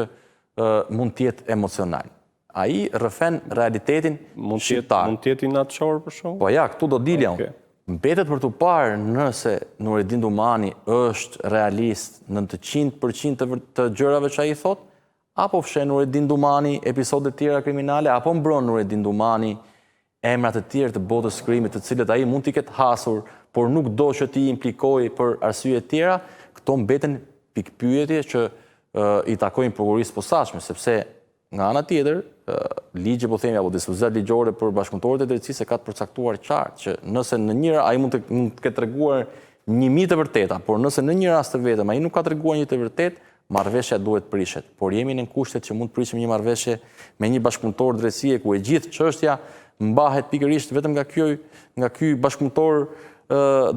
mund të jetë emocional. Ai rrëfen realitetin shqiptar. Mund të jetë i natëshor për shkak? Po ja, këtu do dilja unë. Mbetet për të parë nëse Nureddin Dumani është realist në të 100% të gjërave që ai thot, apo fshen Nureddin Dumani episode të tjera kriminale, apo mbron Nureddin Dumani emrat të tjerë të botës së krimit, të cilët ai mund t'i ketë hasur, por nuk do që t'i implikoj për arsye të tjera. Këto mbeten pikpyetje që i takojnë prokurorisë posaçme, sepse nga ana tjetër, ligji, po themi, apo dispozita ligjore për bashkëpunëtorët e drejtësisë e ka të përcaktuar qartë që nëse në një ai mund të ketë treguar 1000 të vërteta, por nëse në një rast të vetëm ai nuk ka treguar një të vërtetë, marrëveshja duhet prishet. Por jemi në kushtet që mund të prisim një marrëveshje me një bashkëpunëtor drejtësie ku e gjithë çështja mbahet pikërisht vetëm nga ky bashkëpunëtor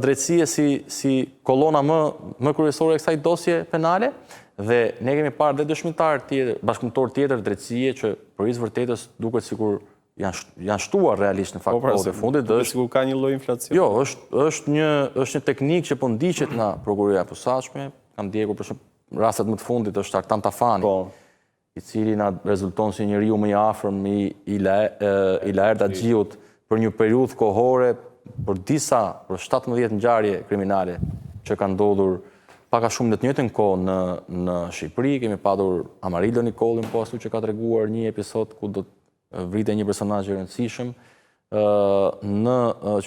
drejtësie si kolona më kryesore e kësaj dosje penale. Dhe ne kemi parë dhe dëshmitar tjetër, bashkëpunëtor tjetër drejtësie që për izë vërtetës duket sikur janë shtuar realisht në fakt kohët e fundit. Sikur ka një lloj inflacioni. Jo, është një teknikë që po ndiqet nga prokuroria e posaçme. Kam ndjekur për shembull rastet më të fundit është Artan Tafani, i cili na rezulton si njeriu më i afërm i Laert Axhiut për një periudhë kohore për 17 ngjarje kriminale që kanë ndodhur paka shumë në të njëjtën kohë në Shqipëri. Kemi padur Amarillo Nikolin, po ashtu që ka treguar një episod ku do të vritej një personazh i rëndësishëm në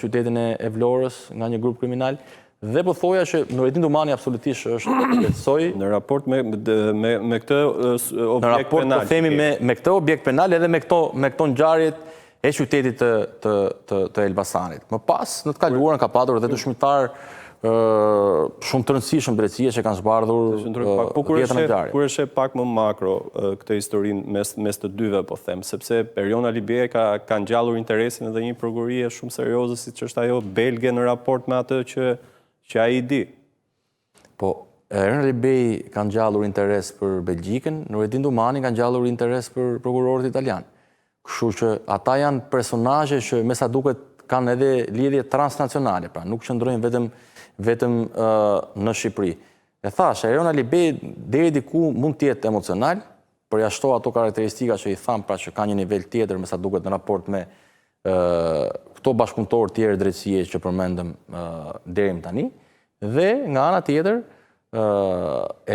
qytetin e Vlorës nga një grup kriminal. Dhe po thoja që Nureddin Dumani absolutisht është letësoj në raport me këtë objekt penal. Në raport, po themi, me këtë objekt penal edhe me këto ngjarjet e qytetit të Elbasanit. Më pas, në të kaluarën ka padur edhe dëshmitar shumë të rëndësishëm drejtësie që kanë zbardhur jetën e ngjarjes. Kur është pak më makro këtë historinë mes të dyve, po them, sepse Eriona Libej ka ngjallur interesin edhe një prokurorie shumë serioze siç është ajo belge në raport me atë që ai di. Po, Eriona Libej ka ngjallur interes për Belgjikën, Nureddin Dumani ka ngjallur interes për prokurorët italian. Kështu që ata janë personazhe që me sa duket kanë edhe lidhje transnacionale, pra nuk qëndrojnë vetëm në Shqipëri. E thash, Eriona Libej deri diku mund të jetë emocional, përjashto ato karakteristika që i tham, pra që ka një nivel tjetër me sa duket në raport me këto bashkëpunëtorë tjerë drejtësie që përmendëm deri më tani, dhe nga ana tjetër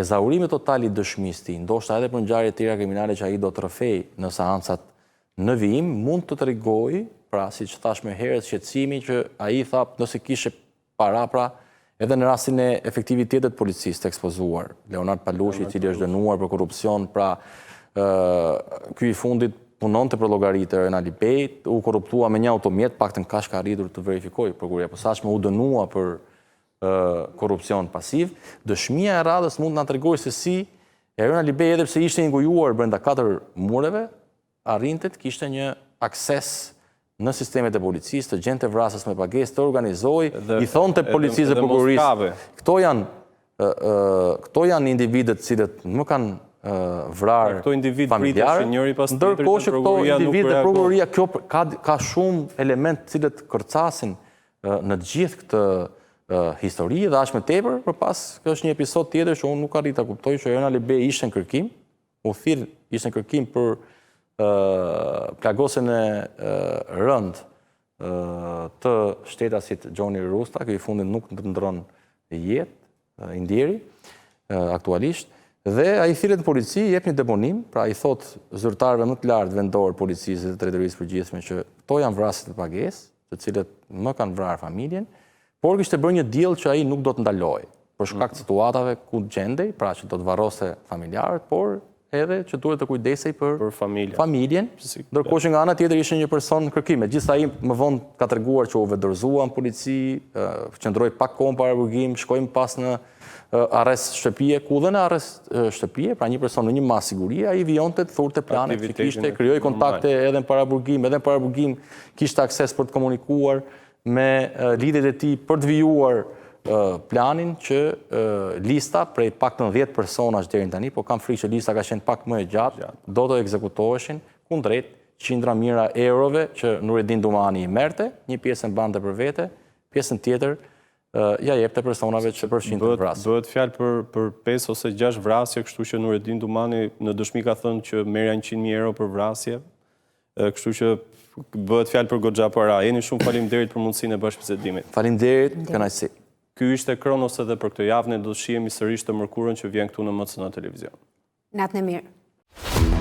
ezaurimi total i dëshmisë tij, ndoshta edhe për ngjarje të tjera kriminale që ai do të rrëfej në seancat në vijim, mund të tregojë, pra siç thash më herët, shqetësimi që ai tha nëse kishe para, pra edhe në rastin e efektivitetet policisë të ekspozuar. Leonard Palushi, i cili është dënuar për korrupsion, pra ky i fundit punonte për llogaritë e Eriona Libej, u korruptua me një automjet, paktën kaq ka arritur të verifikojë prokuroria e posaçme, u dënua për korrupsion pasiv. Dëshmia e radhës mund të na tregojë se si Eriona Libej, edhe pse ishte ingujuar brenda 4 mureve, arrinte të kishte një akses në sistemet e policisë, të gjente vrasës me pagesë, të organizoj, i thonë të policisë dhe prokurorisë. Këto janë individet cilët më kanë vrarë familjarë, ndërkohë që këto individet dhe prokuroria ka shumë element cilët kërcasin në gjithë këtë histori dhe aq më tepër, përpas është një episod tjetër që unë nuk arrit ta kuptoj, që Eriona Libej ishte në kërkim, u thirr ishte në kërkim për plagosjen e rëndë të shtetasit Gjoni Rusta, ky i fundit nuk ndron jetë, i ndjeri aktualisht, dhe ai thirret në polici, jep një deponim, pra i thot zyrtarëve më të lartë vendor policisë dhe drejtorisë përgjithshme që këto janë vrasje të pagesë, të cilët më kanë vrarë familjen, por kishte bërë një deal që ai nuk do të ndalojë për shkak të situatave ku gjendej, pra që do të varroste familjarët, por edhe që duhet të kujdesej për familjen. Ndërkohë që nga ana tjetër ishte një person në kërkim. Megjithatë ai më vonë ka treguar që u vedorzuan polici, qëndroi pak kohë para burgim, shkojmë pas në arrest shtëpie, ku dhe në arrest shtëpie, pra një person në një masë sigurie, ai vionte të thurte planet që kishte, krijoi kontakte edhe në paraburgim, kishte akses për të komunikuar me lidhjet e tij për të vijuar planin që lista prej paktën 10 personash deri tani, po kam frikë që lista ka qenë pak më e gjatë, do të ekzekutoheshin kundrejt qindra mijëra eurove që Nureddin Dumani i merrte, një pjesën bante për vete, pjesën tjetër ja jepte personave që përfshin të vrasje. Bëhet fjalë për 5 ose 6 vrasje, kështu që Nureddin Dumani në dëshmi ka thënë që merrja 100.000 euro për vrasje, kështu që bëhet fjalë për goxha para. Jeni shumë faleminderit për mundësinë e bashkëbisedimit. Faleminderit, kënaqësi. Ky ishte Kronos edhe për këtë javë, ne do të shihemi sërish të mërkurën që vjen këtu në MCN Televizion. Natën e mirë.